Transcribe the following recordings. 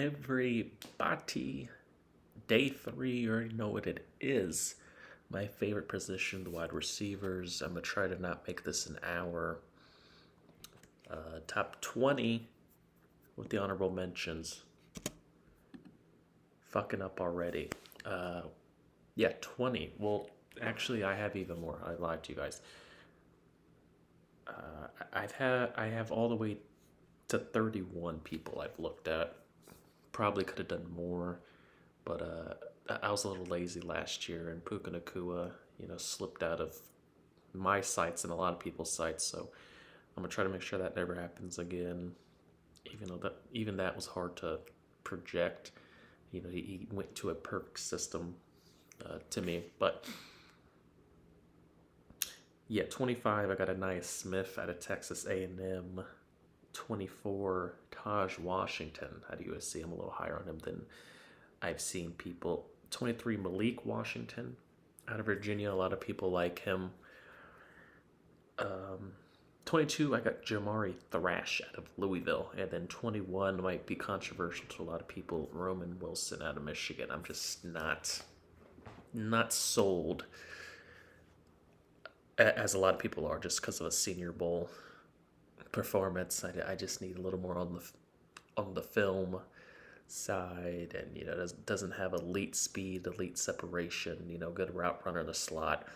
everybody. Day three, you already know what it is. My favorite position, the wide receivers. I'm going to try to not make this an hour. Top 20 with the honorable mentions. Fucking up already. Yeah, 20. Well, actually, I have even more. I lied to you guys. I have all the way to 31 people I've looked at. Probably could have done more, but I was a little lazy last year, and Puka Nakua, slipped out of my sights and a lot of people's sights. So I'm gonna try to make sure that never happens again. Even that was hard to project. He went to a perk system to me, but yeah, 25. I got Anaya Smith out of Texas A&M. 24, Taj Washington out of USC. I'm a little higher on him than I've seen people. 23, Malik Washington out of Virginia. A lot of people like him. 22, I got Jamari Thrash out of Louisville. And then 21 might be controversial to a lot of people, Roman Wilson out of Michigan. I'm just not sold, as a lot of people are, just because of a Senior Bowl performance. I just need a little more on the film side, and doesn't have elite speed, elite separation, good route runner in the slot.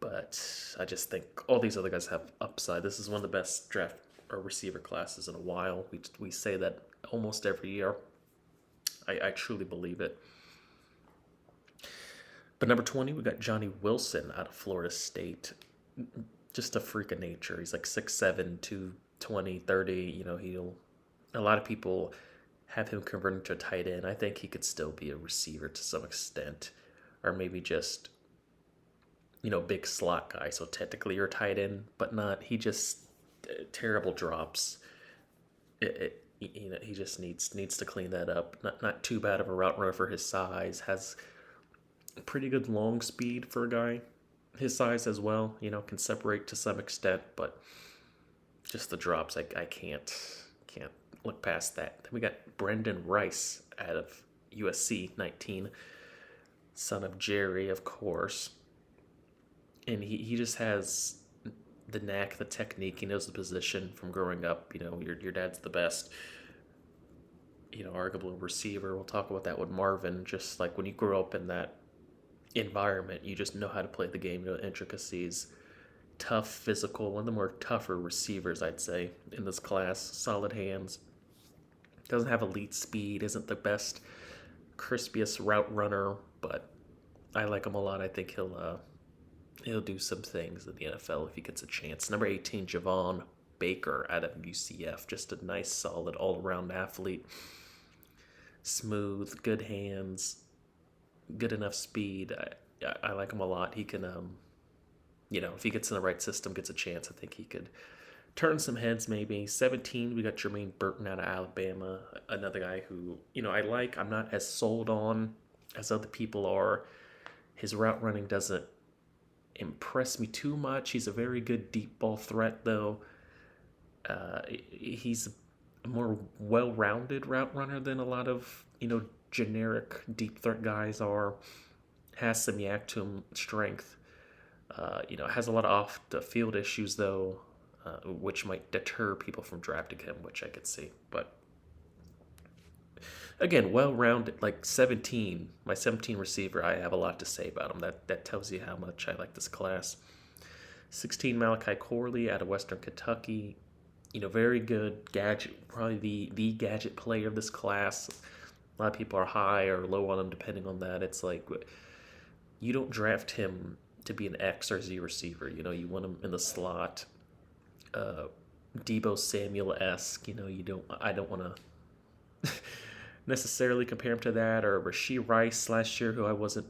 But I just think all these other guys have upside. This is one of the best draft or receiver classes in a while. We say that almost every year. I truly believe it. But number 20, we got Johnny Wilson out of Florida State. Just a freak of nature. He's like 6'7", 220, 30. A lot of people have him converted to a tight end. I think he could still be a receiver to some extent, or maybe just, big slot guy. So technically you're a tight end, but not. He just terrible drops. He just needs to clean that up. Not too bad of a route runner for his size. Has pretty good long speed for a guy his size as well. Can separate to some extent, but just the drops, I can't look past that. Then we got Brendan Rice out of USC, 19, son of Jerry, of course. And he just has the knack, the technique. He knows the position from growing up. Your dad's the best, arguable receiver. We'll talk about that with Marvin. Just like when you grow up in that environment, you just know how to play the game, intricacies. Tough, physical, one of the more tougher receivers, I'd say, in this class. Solid hands. Doesn't have elite speed, isn't the best, crispiest route runner, but I like him a lot. I think he'll do some things in the NFL if he gets a chance. Number 18, Javon Baker out of UCF. Just a nice, solid, all-around athlete. Smooth, good hands, good enough speed. I like him a lot. He can, if he gets in the right system, gets a chance, I think he could turn some heads maybe. 17, we got Jermaine Burton out of Alabama. Another guy who, I like. I'm not as sold on as other people are. His route running doesn't impress me too much. He's a very good deep ball threat, though. He's a more well-rounded route runner than a lot of, generic deep threat guys are. Has some yak to him, strength. Has a lot of off the field issues though, which might deter people from drafting him, which I could see. But again, well-rounded, like 17, my 17 receiver. I have a lot to say about him. That tells you how much I like this class. 16, Malachi Corley out of Western Kentucky. Very good gadget, probably the gadget player of this class. A lot of people are high or low on him depending on that. It's like you don't draft him to be an X or Z receiver. You want him in the slot. Debo Samuel-esque. I don't want to necessarily compare him to that, or Rashee Rice last year, who I wasn't.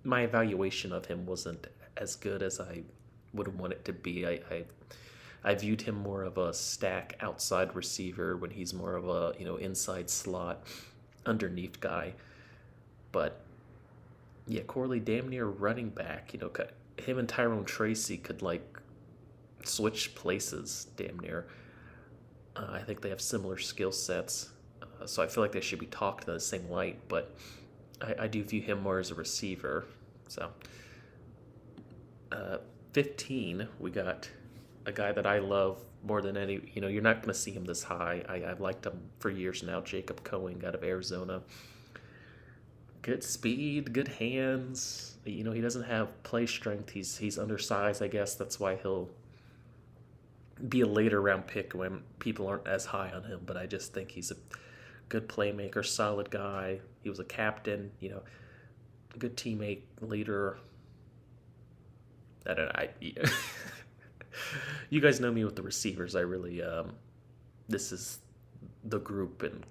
My evaluation of him wasn't as good as I would want it to be. I viewed him more of a stack outside receiver when he's more of a inside slot underneath guy. But yeah, Corley damn near running back. Him and Tyrone Tracy could switch places damn near. I think they have similar skill sets. So I feel like they should be talked in the same light, but I do view him more as a receiver. So, uh, 15, we got a guy that I love more than any. You're not going to see him this high. I've liked him for years now. Jacob Cohen out of Arizona. Good speed, good hands. He doesn't have play strength. He's undersized, I guess. That's why he'll be a later round pick when people aren't as high on him. But I just think he's a good playmaker, solid guy. He was a captain, good teammate, leader. I don't know. You guys know me with the receivers. I really, this is the group and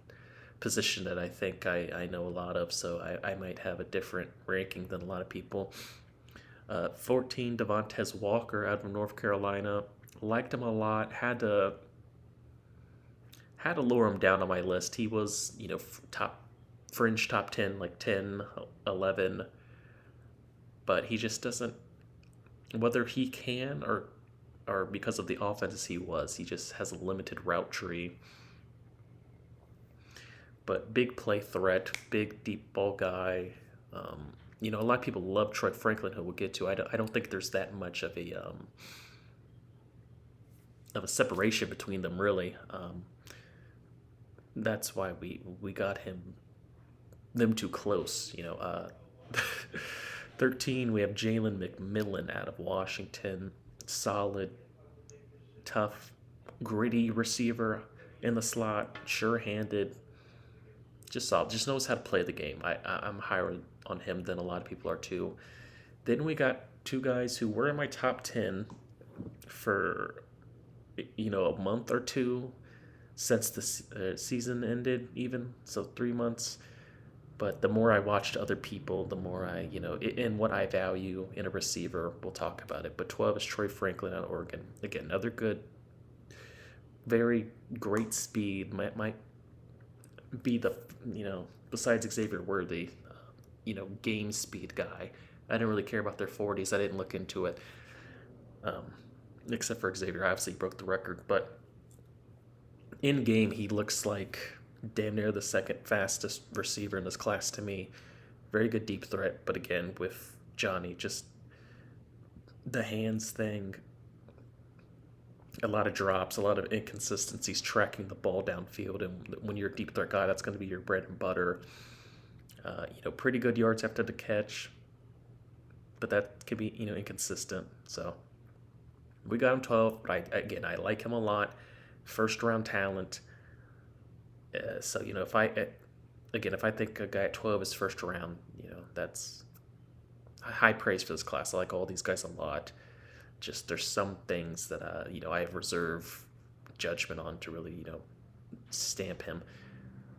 position that I think I know a lot of, so I might have a different ranking than a lot of people. 14, Devontae Walker out of North Carolina. Liked him a lot. Had to lower him down on my list. He was, fringe top 10, like 10, 11. But he just doesn't, whether he can or because of the offense he just has a limited route tree. But big play threat, big deep ball guy. A lot of people love Troy Franklin, who we'll get to. I don't think there's that much of a separation between them, really. That's why we got them too close. 13, we have Jalen McMillan out of Washington. Solid, tough, gritty receiver in the slot, sure-handed, just solid, just knows how to play the game. I'm higher on him than a lot of people are too. Then we got two guys who were in my top 10 for a month or two since the season ended, even so 3 months. But the more I watched other people, the more in what I value in a receiver, we'll talk about it. But 12 is Troy Franklin out of Oregon. Again, another good, very great speed. Might be the, besides Xavier Worthy, game speed guy. I didn't really care about their 40s. I didn't look into it. Except for Xavier, obviously he broke the record. But in game, he looks like damn near the second fastest receiver in this class to me. Very good deep threat, but again, with Johnny, just the hands thing, a lot of drops, a lot of inconsistencies tracking the ball downfield, and when you're a deep threat guy, that's going to be your bread and butter. Pretty good yards after the catch, but that could be, inconsistent. So we got him 12, but I like him a lot. First round talent. So if I think a guy at 12 is first round, that's high praise for this class. I like all these guys a lot. Just there's some things that I have reserve judgment on to really stamp him.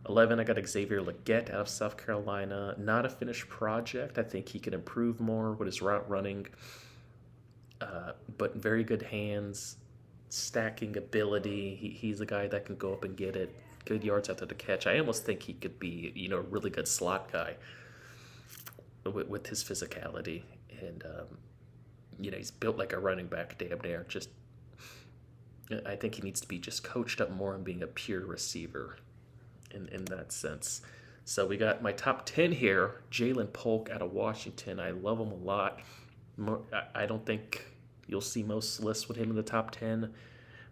11, I got Xavier Legette out of South Carolina. Not a finished project. I think he can improve more with his route running, but very good hands, stacking ability. He's a guy that can go up and get it. Good yards after the catch. I almost think he could be, a really good slot guy with his physicality. And, he's built like a running back damn near. Just, I think he needs to be just coached up more on being a pure receiver in that sense. So we got my top 10 here. Jalen Polk out of Washington. I love him a lot. I don't think you'll see most lists with him in the top 10.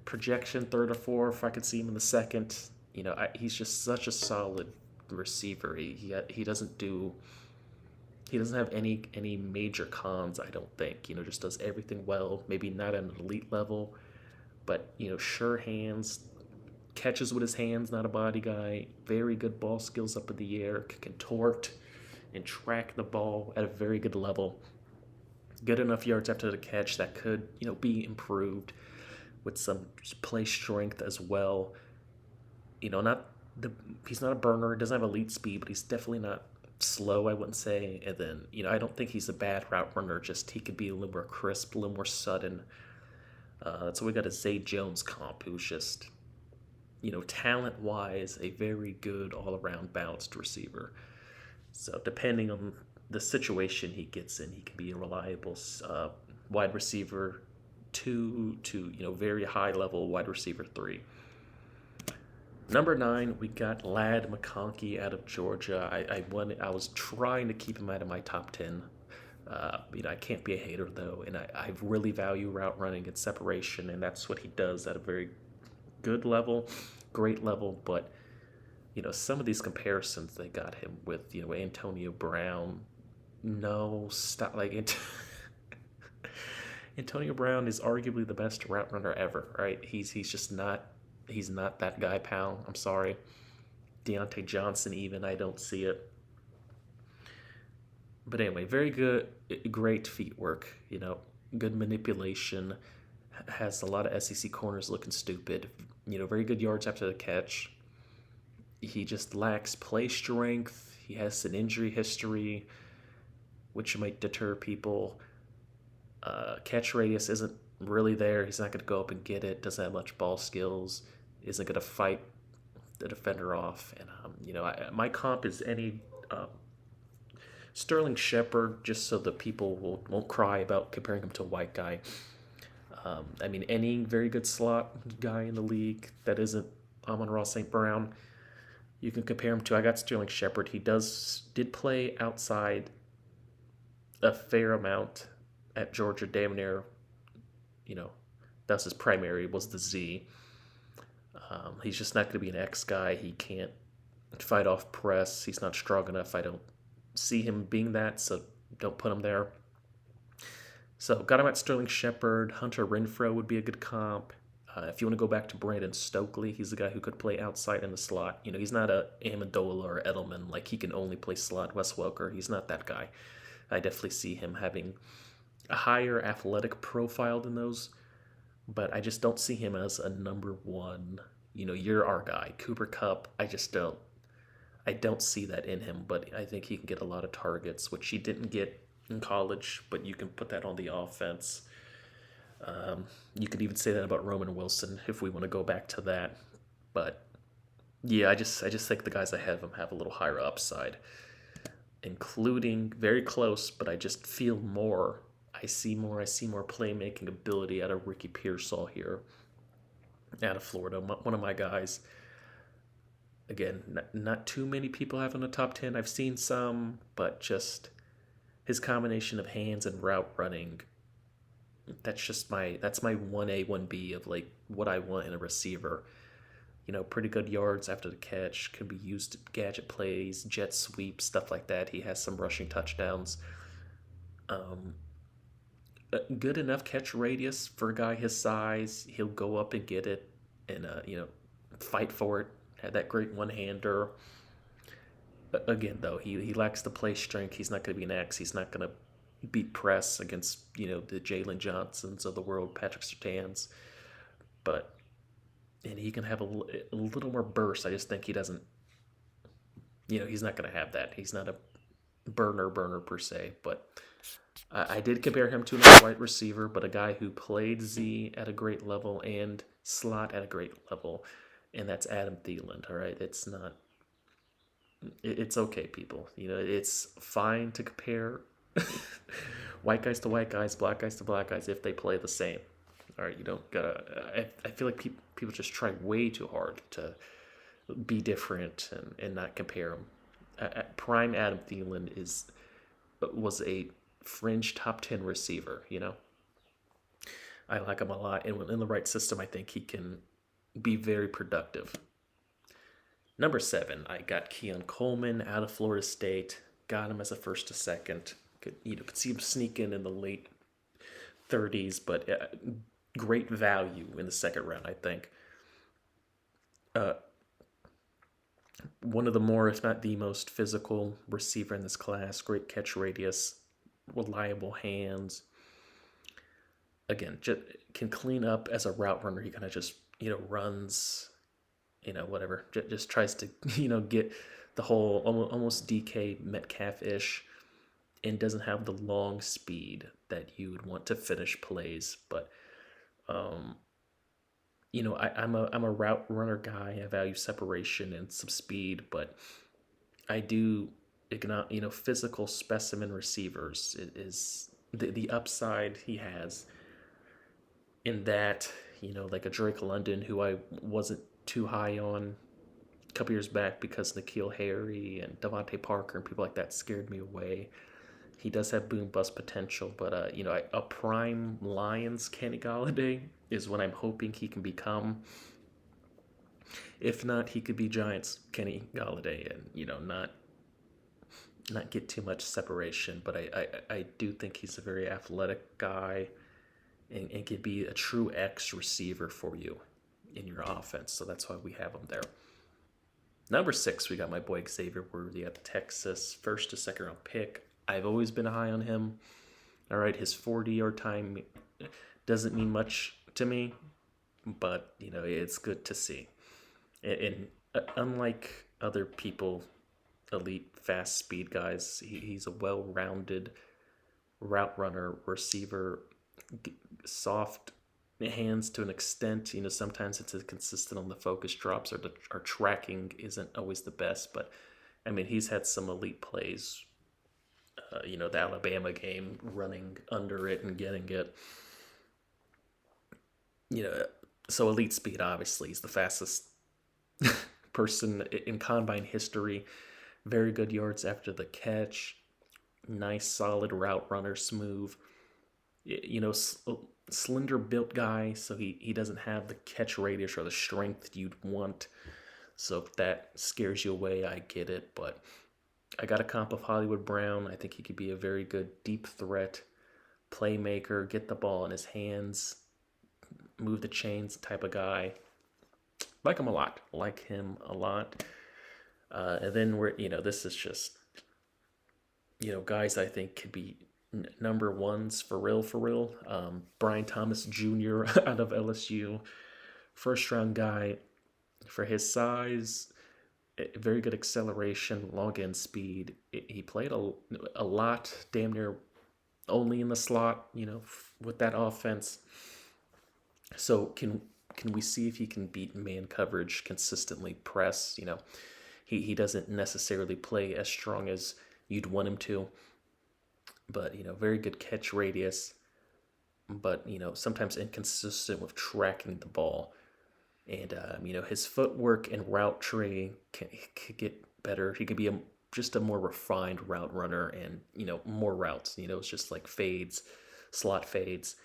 Projection 3rd or 4th, if I could see him in the 2nd. He's just such a solid receiver. He doesn't have any major cons, I don't think. Just does everything well. Maybe not at an elite level, but sure hands, catches with his hands, not a body guy. Very good ball skills up in the air, can contort and track the ball at a very good level. Good enough yards after the catch that could be improved with some play strength as well. He's not a burner, doesn't have elite speed, but he's definitely not slow, I wouldn't say. And then, I don't think he's a bad route runner, just he could be a little more crisp, a little more sudden. So we got a Zay Jones comp, who's just, talent-wise, a very good all-around balanced receiver. So depending on the situation he gets in, he can be a reliable wide receiver 2 to, very high-level wide receiver 3. Number 9, we got Lad McConkey out of Georgia. I was trying to keep him out of my top 10. I can't be a hater though, and I really value route running and separation, and that's what he does at a very good level, great level. But some of these comparisons they got him with, Antonio Brown. No, stop. Antonio Brown is arguably the best route runner ever, right? He's just not. He's not that guy, pal. I'm sorry. Deontay Johnson, even, I don't see it. But anyway, very good, great feet work. Good manipulation. Has a lot of SEC corners looking stupid. Very good yards after the catch. He just lacks play strength. He has an injury history, which might deter people. Catch radius isn't really there. He's not going to go up and get it. Doesn't have much ball skills. Isn't going to fight the defender off. And my comp is any Sterling Shepard, just so the people won't cry about comparing him to a white guy. Any very good slot guy in the league that isn't Amon-Ra St. Brown, you can compare him to. I got Sterling Shepard. He did play outside a fair amount at Georgia, damn near, that's his primary, was the Z. He's just not going to be an X guy. He can't fight off press. He's not strong enough. I don't see him being that, so don't put him there. So got him at Sterling Shepard. Hunter Renfrow would be a good comp. If you want to go back to Brandon Stokely, he's a guy who could play outside in the slot. He's not a Amendola or Edelman, like he can only play slot. Wes Welker, he's not that guy. I definitely see him having a higher athletic profile than those, but I just don't see him as a number one. You're our guy, Cooper Kupp. I don't see that in him, but I think he can get a lot of targets, which he didn't get in college, but you can put that on the offense. You could even say that about Roman Wilson if we want to go back to that. But yeah, I just think the guys ahead of him have a little higher upside, including very close, but I just feel more. I see more playmaking ability out of Ricky Pearsall here out of Florida, one of my guys. Again, not too many people have in the top 10. I've seen some, but just his combination of hands and route running, that's my 1A, 1B of like what I want in a receiver. Pretty good yards after the catch, can be used gadget plays, jet sweeps, stuff like that. He has some rushing touchdowns. Good enough catch radius for a guy his size. He'll go up and get it and fight for it. Had that great one-hander. Again, though, he lacks the play strength. He's not going to be an X. He's not going to beat press against the Jalen Johnsons of the world, Patrick Surtains. And he can have a little more burst. I just think he doesn't. He's not going to have that. He's not a burner per se. But I did compare him to another wide receiver, but a guy who played Z at a great level and slot at a great level, and that's Adam Thielen. All right, it's not. It's okay, people. It's fine to compare white guys to white guys, black guys to black guys if they play the same. All right, you don't gotta. I feel like people just try way too hard to be different and not compare them. Prime Adam Thielen was a fringe top 10 receiver. I like him a lot, and in the right system, I think he can be very productive. Number 7, I got Keon Coleman out of Florida State. Got him as a first to second. Could see him sneaking in the late 30s, but great value in the second round, I think. One of the more, if not the most physical receiver in this class. Great catch radius, reliable hands. Again, just can clean up as a route runner. He kind of just runs, whatever. Just tries to get the whole almost DK Metcalf-ish, and doesn't have the long speed that you would want to finish plays. But I'm a route runner guy. I value separation and some speed, but I do physical specimen receivers is the upside he has in that, like a Drake London, who I wasn't too high on couple years back because N'Keal Harry and Devontae Parker and people like that scared me away. He does have boom bust potential, but a prime Lions Kenny Galladay is what I'm hoping he can become. If not, he could be Giants Kenny Galladay, and not get too much separation. But I do think he's a very athletic guy, and could be a true X receiver for you in your offense. So that's why we have him there. Number 6, we got my boy Xavier Worthy at Texas, first to second round pick. I've always been high on him. All right, his 40-yard time doesn't mean much to me, but it's good to see. And unlike other people, elite fast speed guys, he's a well-rounded route runner, receiver, soft hands to an extent. Sometimes it's inconsistent on the focus drops, or our tracking isn't always the best. But I mean, he's had some elite plays. The Alabama game, running under it and getting it. So elite speed, obviously, he's the fastest person in combine history. Very good yards after the catch. Nice, solid route runner, smooth. Slender built guy, so he doesn't have the catch radius or the strength you'd want. So if that scares you away, I get it. But I got a comp of Hollywood Brown. I think he could be a very good deep threat playmaker, get the ball in his hands, move the chains type of guy. Like him a lot. And then this is just, guys I think could be number ones for real. Brian Thomas Jr. out of LSU, first round guy for his size, very good acceleration, long end speed. He played a lot, damn near only in the slot, with that offense. So can we see if he can beat man coverage, consistently press? He doesn't necessarily play as strong as you'd want him to, but very good catch radius, but sometimes inconsistent with tracking the ball. And his footwork and route tree could get better. He could be just a more refined route runner, and more routes. It's just like fades, slot fades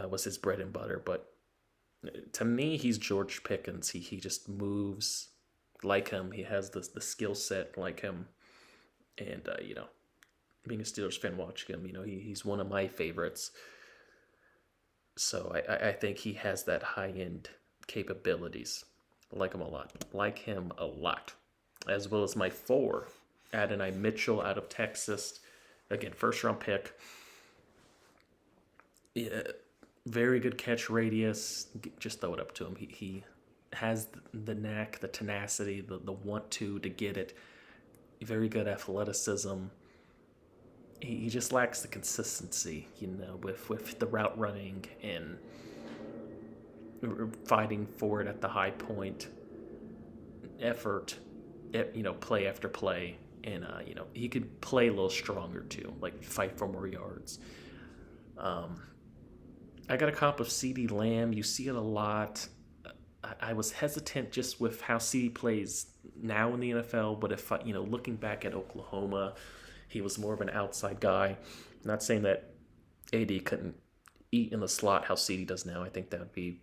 was his bread and butter. But to me, he's George Pickens. He just moves like him. He has the skill set like him. And being a Steelers fan watching him, he's one of my favorites. So I think he has that high end capabilities. Like him a lot. As well as my 4, Adonai Mitchell out of Texas. Again, first round pick. Yeah, very good catch radius. Just throw it up to him. He has the knack, the tenacity, the want to get it. Very good athleticism. He just lacks the consistency, with the route running and fighting for it at the high point, effort, play after play. And, he could play a little stronger too, like fight for more yards. I got a comp of CeeDee Lamb. You see it a lot. I was hesitant just with how CeeDee plays now in the NFL, but if looking back at Oklahoma, he was more of an outside guy. Not saying that AD couldn't eat in the slot how CeeDee does now. I think that would be,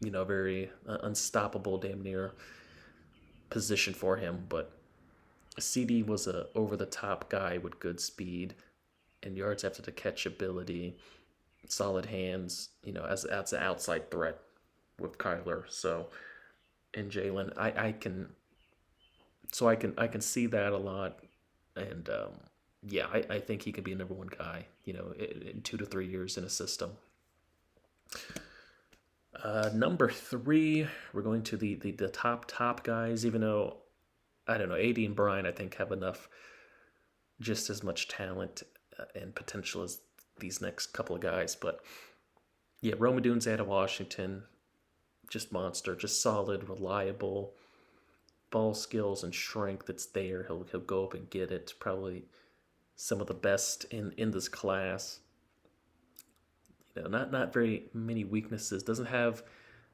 very unstoppable, damn near position for him. But CeeDee was a over-the-top guy with good speed and yards after the catch ability, solid hands, as an outside threat with Kyler. So, and Jalen, I can see that a lot. And I think he could be a number 1 guy, in 2 to 3 years in a system. Number 3, we're going to the top guys, even though, I don't know, AD and Brian, I think, have enough, just as much talent and potential as these next couple of guys. But yeah, Rome Odunze out of Washington, just monster, just solid, reliable, ball skills and strength that's there. He'll go up and get it. Probably some of the best in this class. Not very many weaknesses. Doesn't have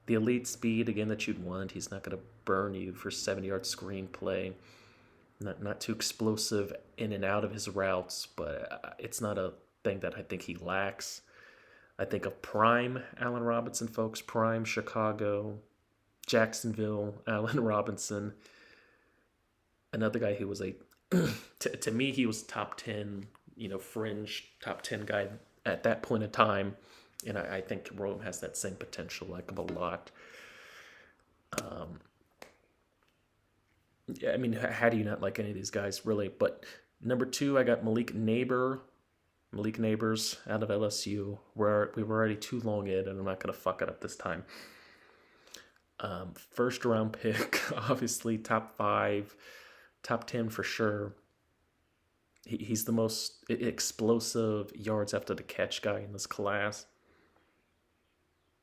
the elite speed again that you'd want. He's not going to burn you for 7-yard screen play. Not too explosive in and out of his routes, but it's not a thing that I think he lacks. I think of prime Allen Robinson, folks. Prime Chicago, Jacksonville, Allen Robinson. Another guy who was to me, he was top 10, fringe top 10 guy at that point in time. And I think Rome has that same potential, like him a lot. Yeah, I mean, how do you not like any of these guys, really? But number 2, I got Malik Neighbors out of LSU. We were already too long in, and I'm not going to fuck it up this time. First round pick, obviously top 5, top 10 for sure. He's the most explosive yards after the catch guy in this class.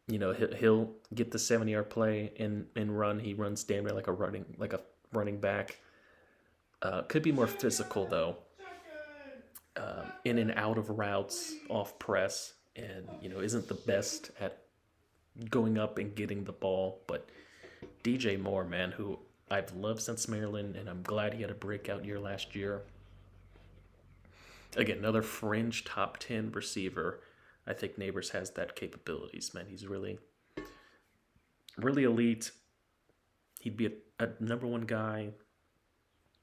He'll get the 7-yard play and run. He runs damn near like a running back. Could be more physical though. In and out of routes, off press, and isn't the best at going up and getting the ball. But DJ Moore, man, who I've loved since Maryland, and I'm glad he had a breakout year last year. Again, another fringe top 10 receiver. I think Neighbors has that capabilities, man. He's really, really elite. He'd be a number 1 guy.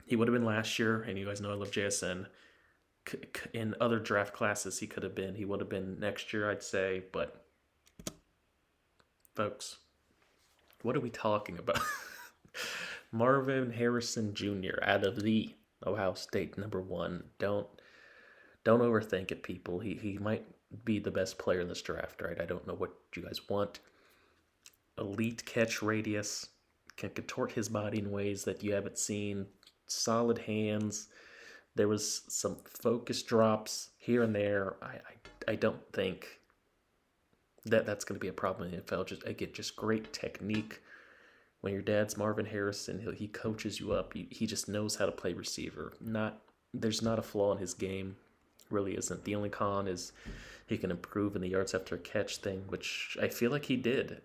He would have been last year, and you guys know I love JSN. In other draft classes, he could have been. He would have been next year, I'd say. But, folks, what are we talking about? Marvin Harrison Jr. out of the Ohio State number 1. Don't overthink it, people. He might be the best player in this draft, right? I don't know what you guys want. Elite catch radius, can contort his body in ways that you haven't seen. Solid hands. There was some focus drops here and there. I don't think that's going to be a problem in the NFL. Just great technique. When your dad's Marvin Harrison, he coaches you up. He just knows how to play receiver. There's not a flaw in his game. Really isn't. The only con is he can improve in the yards after catch thing, which I feel like he did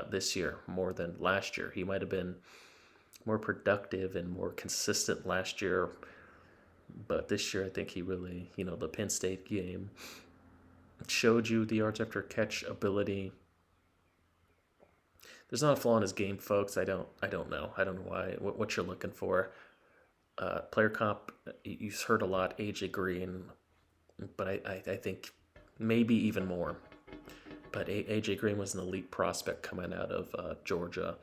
this year more than last year. He might have been more productive and more consistent last year, but this year I think he really, the Penn State game showed you the yards after catch ability. There's not a flaw in his game, folks. I don't know. I don't know why. What you're looking for. Player comp, you've heard a lot. AJ Green, but I think maybe even more. But AJ Green was an elite prospect coming out of Georgia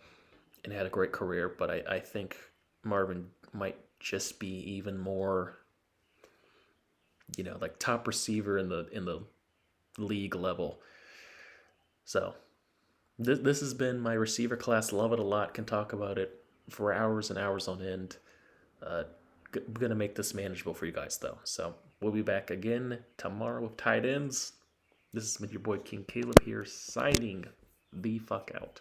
and had a great career. But I think Marvin might just be even more, like top receiver in the league level. So this has been my receiver class. Love it a lot. Can talk about it for hours and hours on end. Going to make this manageable for you guys, though. So we'll be back again tomorrow with tight ends. This has been your boy King Caleb here, signing the fuck out.